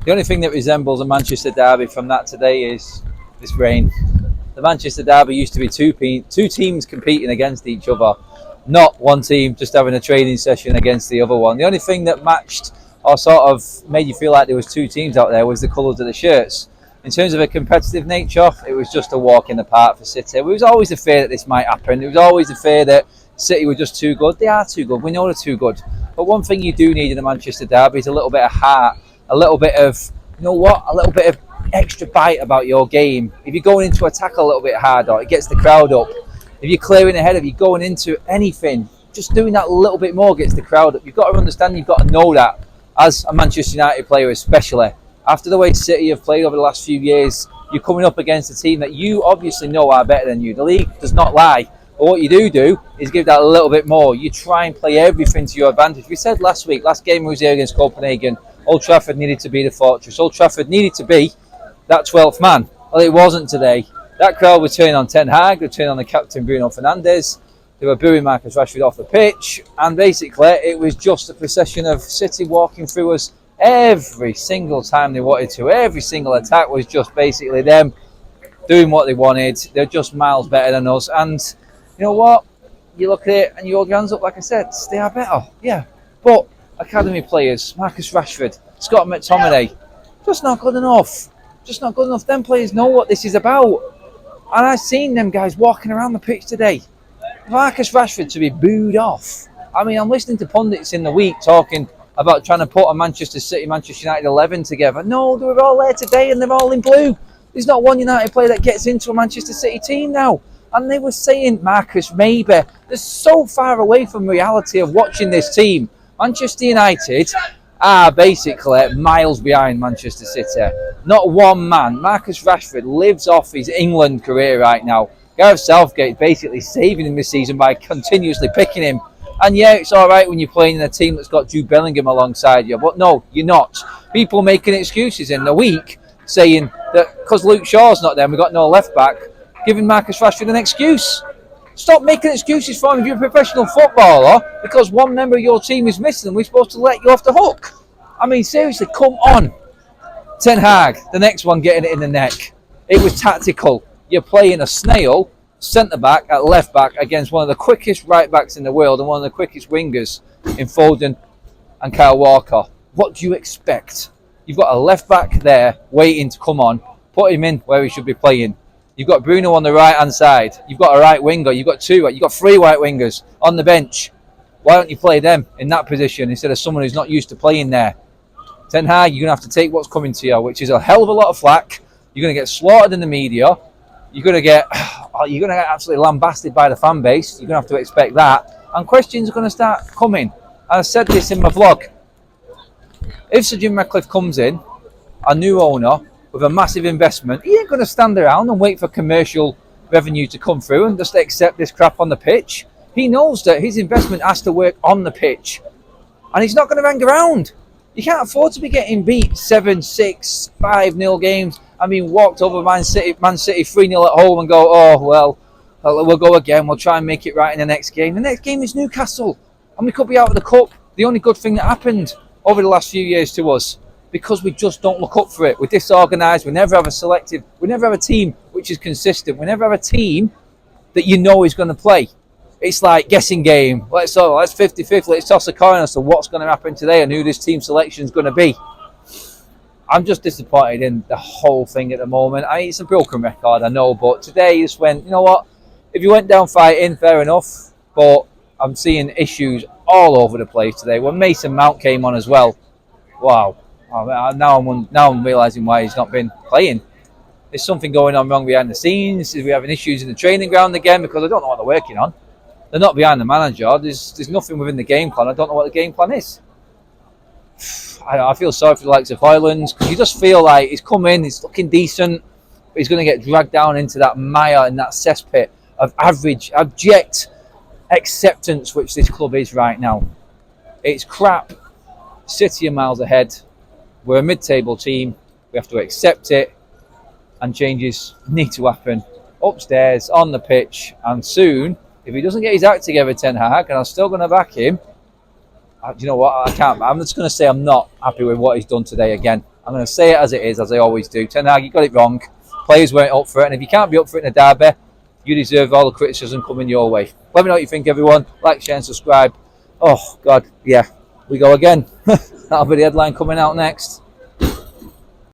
The only thing that resembles a Manchester derby from that today is this rain. The Manchester derby used to be two teams competing against each other, not one team just having a training session against the other one. The only thing that matched or sort of made you feel like there was two teams out there was the colours of the shirts. In terms of a competitive nature, it was just a walk in the park for City. There was always the fear that this might happen. There was always the fear that City were just too good. They are too good. We know they're too good. But one thing you do need in the Manchester derby is a little bit of heart, a little bit of, you know what, a little bit of extra bite about your game. If you're going into attack a little bit harder, it gets the crowd up. If you're clearing ahead, if you're going into anything, just doing that a little bit more gets the crowd up. You've got to understand, you've got to know that as a Manchester United player especially. After the way City have played over the last few years, you're coming up against a team that you obviously know are better than you. The league does not lie. But what you do is give that a little bit more. You try and play everything to your advantage. We said last game was here against Copenhagen, Old Trafford needed to be the fortress. Old Trafford needed to be that 12th man. Well, it wasn't today. That crowd was turning on Ten Hag, they were turning on the captain Bruno Fernandes. They were booing Marcus Rashford off the pitch. And basically, it was just a procession of City walking through us every single time they wanted to. Every single attack was just basically them doing what they wanted. They're just miles better than us. And you know what? You look at it and you hold your hands up, like I said, they are better. Yeah. But academy players, Marcus Rashford, Scott McTominay, just not good enough. Just not good enough. Them players know what this is about. And I've seen them guys walking around the pitch today. Marcus Rashford to be booed off. I mean, I'm listening to pundits in the week talking about trying to put a Manchester City, Manchester United 11 together. No, they were all there today and they're all in blue. There's not one United player that gets into a Manchester City team now. And they were saying, Marcus, maybe. They're so far away from reality of watching this team. Manchester United are basically miles behind Manchester City. Not one man. Marcus Rashford lives off his England career right now. Gareth Southgate basically saving him this season by continuously picking him. And yeah, it's all right when you're playing in a team that's got Jude Bellingham alongside you, but no, you're not. People making excuses in the week saying that because Luke Shaw's not there and we've got no left back, giving Marcus Rashford an excuse. Stop making excuses for him if you're a professional footballer because one member of your team is missing and we're supposed to let you off the hook. I mean, seriously, come on. Ten Hag, the next one getting it in the neck. It was tactical. You're playing a snail, centre-back at left-back against one of the quickest right-backs in the world and one of the quickest wingers in Foden and Kyle Walker. What do you expect? You've got a left-back there waiting to come on. Put him in where he should be playing. You've got Bruno on the right-hand side. You've got a right winger. You've got three right wingers on the bench. Why don't you play them in that position instead of someone who's not used to playing there? Ten Hag, you're going to have to take what's coming to you, which is a hell of a lot of flack. You're going to get slaughtered in the media. You're going to get absolutely lambasted by the fan base. You're going to have to expect that. And questions are going to start coming. And I said this in my vlog. If Sir Jim Ratcliffe comes in, a new owner, with a massive investment, he ain't going to stand around and wait for commercial revenue to come through and just accept this crap on the pitch. He knows that his investment has to work on the pitch. And he's not going to hang around. You can't afford to be getting beat 7-6, 5-0 games. I mean, walked over Man City 3-0 at home and go, oh, well, we'll go again. We'll try and make it right in the next game. The next game is Newcastle. And we could be out of the cup. The only good thing that happened over the last few years to us. Because we just don't look up for it. We're disorganised. We never have a team which is consistent. We never have a team that you know is going to play. It's like guessing game. Let's 50-50. Let's toss a coin as to what's going to happen today and who this team selection is going to be. I'm just disappointed in the whole thing at the moment. It's a broken record, I know, but today just went, you know what? If you went down fighting, fair enough. But I'm seeing issues all over the place today. When Mason Mount came on as well, wow. Now I'm realising why he's not been playing. There's something going on wrong behind the scenes. Is we having issues in the training ground again because I don't know what they're working on. They're not behind the manager. There's nothing within the game plan. I don't know what the game plan is. I feel sorry for the likes of Hoyland because you just feel like he's come in, he's looking decent, but he's going to get dragged down into that mire and that cesspit of average, abject acceptance which this club is right now. It's crap. City are miles ahead. We're a mid-table team. We have to accept it, and changes need to happen upstairs, on the pitch, and soon. If he doesn't get his act together, Ten Hag, and I'm still going to back him, do you know what? I can't. I'm just going to say I'm not happy with what he's done today again. I'm going to say it as it is, as I always do. Ten Hag, you got it wrong. Players weren't up for it, and if you can't be up for it in a derby, you deserve all the criticism coming your way. Let me know what you think, everyone. Like, share, and subscribe. Oh God, yeah, we go again. That'll be the headline coming out next.